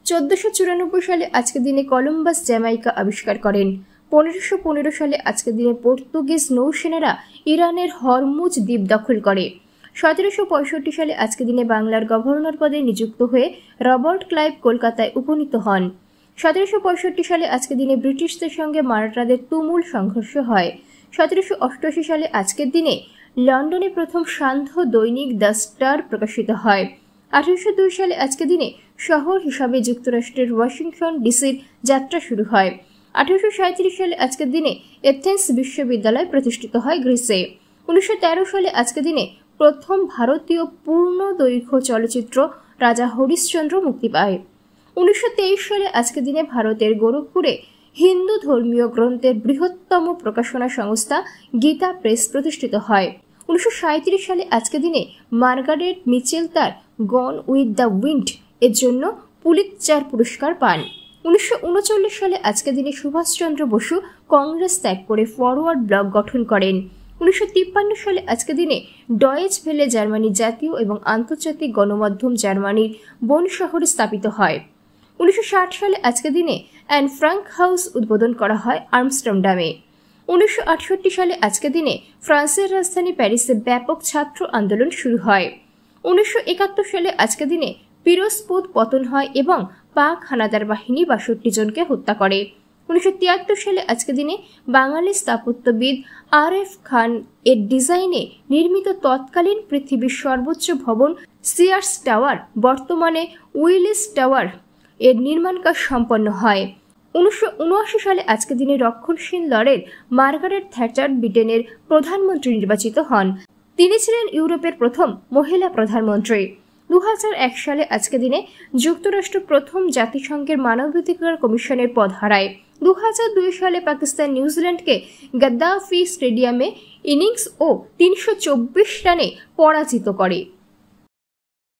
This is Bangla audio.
1494 সালে আজকের দিনে কলম্বাস জ্যামাইকা আবিষ্কার করেন। 1515 সালে আজকের দিনে পর্তুগিজ নৌসেনারা ইরানের হরমুজ দ্বীপ দখল করে। 1765 সালে আজকের দিনে বাংলার গভর্নর পদে নিযুক্ত হয়ে রবার্ট ক্লাইভ কলকাতায় উপনীত হন। 1765 সালে আজকের দিনে ব্রিটিশদের সঙ্গে মারাঠাদের তুমুল সংঘর্ষ হয়। 1788 সালে আজকের দিনে লন্ডনে প্রথম সান্ধ্য দৈনিক দ্য স্টার প্রকাশিত হয়। 1802 সালে আজকের দিনে শহর হিসাবে যুক্তরাষ্ট্রের ওয়াশিংটন ডিসির যাত্রা শুরু হয়। 1837 সালে আজকের দিনে এথেন্স বিশ্ববিদ্যালয় প্রতিষ্ঠিত হয় গ্রিসে। 1913 সালে আজকের দিনে প্রথম ভারতীয় পূর্ণ দৈর্ঘ্য চলচ্চিত্র রাজা হরিশ্চন্দ্র মুক্তি পায়। 1923 সালে আজকের দিনে ভারতের গোরখপুরে হিন্দু ধর্মীয় গ্রন্থের বৃহত্তম প্রকাশনা সংস্থা গীতা প্রেস প্রতিষ্ঠিত হয়। 1937 সালে আজকের দিনে মার্গারেট মিচেল তার গন উইথ দ্য উইন্ড এর জন্য পুলিৎজার পুরস্কার পান। 1939 সালে আজকের দিনে সুভাষচন্দ্র বসু কংগ্রেস ত্যাগ করে ফরওয়ার্ড ব্লক গঠন করেন। 1953 সালে আজকের দিনে ডয়েচ ভেলে জার্মানি জাতীয় এবং আন্তর্জাতিক গণমাধ্যম জার্মানির বোন শহরে স্থাপিত হয়। 1960 সালে আজকের দিনে অ্যান ফ্রাঙ্ক হাউস উদ্বোধন করা হয় আমস্টারডামে। 1968 সালে আজকের দিনে ফ্রান্সের রাজধানী প্যারিসে ব্যাপক ছাত্র আন্দোলন শুরু হয়। 1971 সালে আজকের দিনে পিরোজপুর পতন হয় এবং পাক হানাদার বাহিনী 62 জনকে হত্যা করে। 1973 সালে আজকের দিনে বাঙালি স্থাপত্যবিদ আর.এফ. খান এর ডিজাইনে নির্মিত তৎকালীন পৃথিবীর সর্বোচ্চ ভবন সিয়ার্স টাওয়ার, বর্তমানে উইলিস টাওয়ার এর নির্মাণ কাজ সম্পন্ন হয়। 1979 সালে আজকের দিনে রক্ষণশীল লর্ডের মার্গারেট থ্যাচার ব্রিটেনের প্রধানমন্ত্রী নির্বাচিত হন। তিনি ছিলেন ইউরোপের প্রথম মহিলা প্রধানমন্ত্রী। 2001 সালে আজকের দিনে যুক্তরাষ্ট্র প্রথম জাতিসংঘের মানবাধিকার কমিশনের পদ হারায়। 2002 সালে পাকিস্তান নিউজিল্যান্ডকে গাদ্দাফি স্টেডিয়ামে ইনিংস ও 324 রানে পরাজিত করে।